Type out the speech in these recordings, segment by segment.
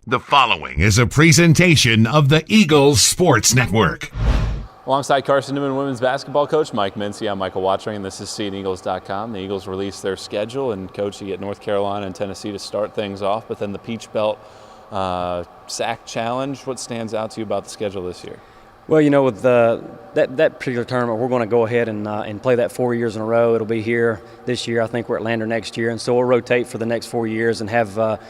The following is a presentation of the Eagles Sports Network. Alongside Carson-Newman women's basketball coach Mike Mincey, I'm Michael Watchering, and this is SeeingEagles.com. The Eagles released their schedule, and Coach, you get North Carolina and Tennessee to start things off, but then the Peach Belt SAC Challenge. What stands out to you about the schedule this year? Well, you know, with that particular tournament, we're going to go ahead and play that 4 years in a row. It'll be here this year. I think we're at Lander next year, and so we'll rotate for the next 4 years and have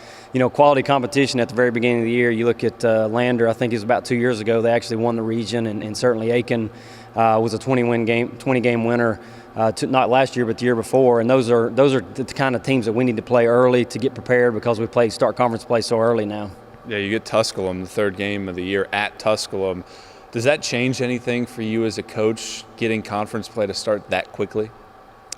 quality competition at the very beginning of the year. You look at Lander. I think it was about 2 years ago. They actually won the region, and certainly Aiken was a 20-game winner. Not last year, but the year before, and those are the kind of teams that we need to play early to get prepared because we start conference play so early now. Yeah, you get Tusculum, the third game of the year at Tusculum. Does that change anything for you as a coach, getting conference play to start that quickly?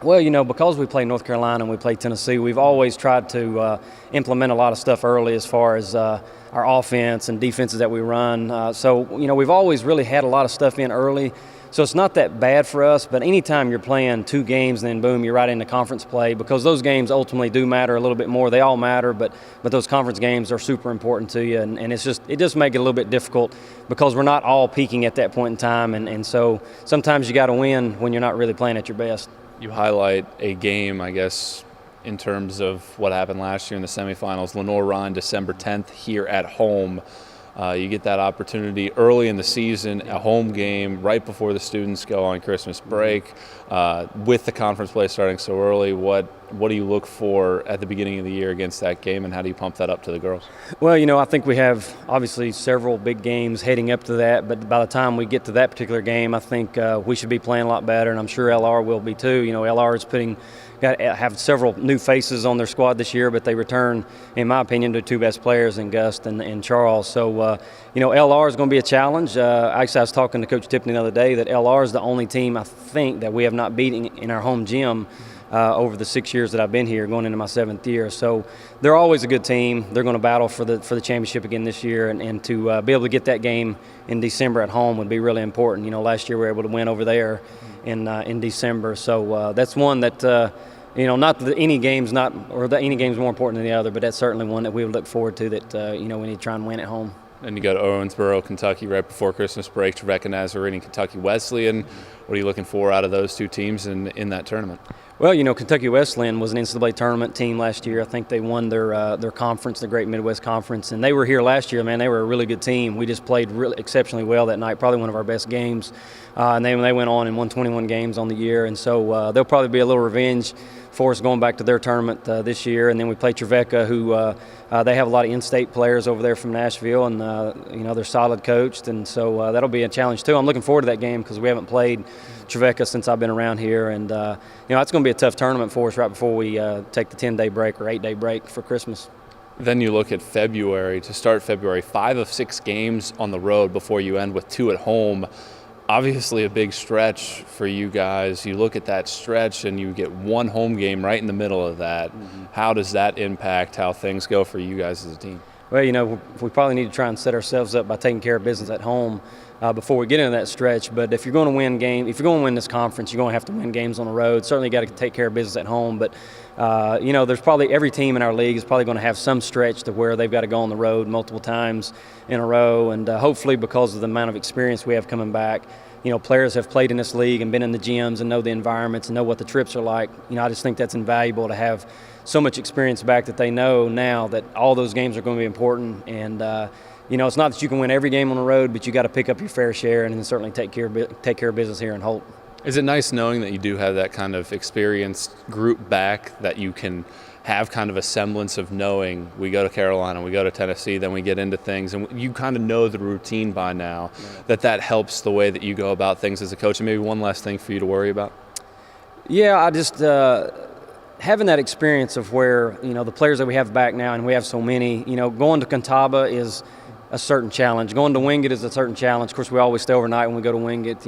Well, you know, because we play North Carolina and we play Tennessee, we've always tried to implement a lot of stuff early as far as our offense and defenses that we run. So, you know, we've always really had a lot of stuff in early. So it's not that bad for us, but anytime you're playing 2 games and then boom, you're right into conference play, because those games ultimately do matter a little bit more. They all matter, but those conference games are super important to you, and it just makes it a little bit difficult because we're not all peaking at that point in time, and so sometimes you got to win when you're not really playing at your best. You highlight a game, I guess, in terms of what happened last year in the semifinals. Lenore-Rhine, December 10th, here at home. You get that opportunity early in the season, a home game right before the students go on Christmas break. With the conference play starting so early, what do you look for at the beginning of the year against that game, and how do you pump that up to the girls? Well, you know, I think we have obviously several big games heading up to that, but by the time we get to that particular game, I think we should be playing a lot better, and I'm sure LR will be too. You know, LR is have several new faces on their squad this year, but they return, in my opinion, to 2 best players in Gust and Charles. So, LR is going to be a challenge. Actually, I was talking to Coach Tippany the other day that LR is the only team, I think, that we have not beaten in our home gym over the 6 years that I've been here, going into my 7th year. So they're always a good team. They're going to battle for the championship again this year, and to be able to get that game in December at home would be really important. You know, last year we were able to win over there in December. So that's one that not that any game's more important than the other, but that's certainly one that we would look forward to that we need to try and win at home. And you go to Owensboro, Kentucky right before Christmas break to recognize a reigning Kentucky Wesleyan. What are you looking for out of those 2 teams in that tournament? Well, you know, Kentucky Wesleyan was an NCAA tournament team last year. I think they won their conference, the Great Midwest Conference, and they were here last year. Man, they were a really good team. We just played really exceptionally well that night, probably one of our best games. And they went on and won 21 games on the year, and so there'll probably be a little revenge for us going back to their tournament this year. And then we play Trevecca, who they have a lot of in-state players over there from Nashville, and they're solid coached, and so that'll be a challenge too. I'm looking forward to that game because we haven't played Trevecca since I've been around here, and it's going to be a tough tournament for us right before we take the 10-day break or 8-day break for Christmas. Then you look at February. To start February, 5 of 6 games on the road before you end with 2 at home. Obviously a big stretch for you guys. You look at that stretch and you get 1 home game right in the middle of that. Mm-hmm. How does that impact how things go for you guys as a team? Well, you know, we probably need to try and set ourselves up by taking care of business at home before we get into that stretch. But if you're going to win this conference, you're going to have to win games on the road. Certainly got to take care of business at home. But, there's probably every team in our league is probably going to have some stretch to where they've got to go on the road multiple times in a row. And hopefully because of the amount of experience we have coming back, players have played in this league and been in the gyms and know the environments and know what the trips are like. I just think that's invaluable to have so much experience back that they know now that all those games are going to be important. And, it's not that you can win every game on the road, but you got to pick up your fair share and then certainly take care of business here in Holt. Is it nice knowing that you do have that kind of experienced group back, that you can have kind of a semblance of knowing we go to Carolina, we go to Tennessee, then we get into things, and you kind of know the routine by now, that helps the way that you go about things as a coach? And maybe one last thing for you to worry about? Yeah, I just having that experience of where, the players that we have back now, and we have so many, going to Catawba is a certain challenge. Going to Wingate is a certain challenge. Of course, we always stay overnight when we go to Wingate.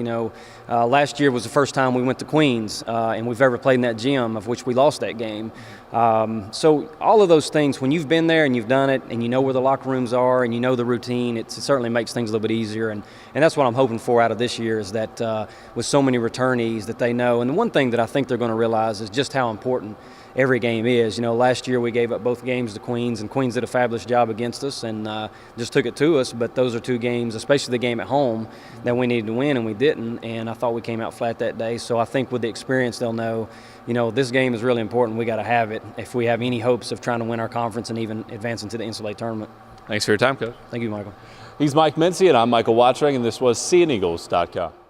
Last year was the first time we went to Queens, and we've ever played in that gym, of which we lost that game. So all of those things, when you've been there and you've done it, and you know where the locker rooms are, and you know the routine, it certainly makes things a little bit easier. And that's what I'm hoping for out of this year, is that with so many returnees that they know. And the one thing that I think they're going to realize is just how important every game is. Last year we gave up both games to Queens, and Queens did a fabulous job against us and just took it to us. But those are two games, especially the game at home, that we needed to win, and we didn't. And I thought we came out flat that day. So I think with the experience, they'll know, this game is really important. We got to have it if we have any hopes of trying to win our conference and even advance into the NCAA tournament. Thanks for your time, Coach. Thank you, Michael. He's Mike Mincey, and I'm Michael Watchering, and this was SeeingEagles.com.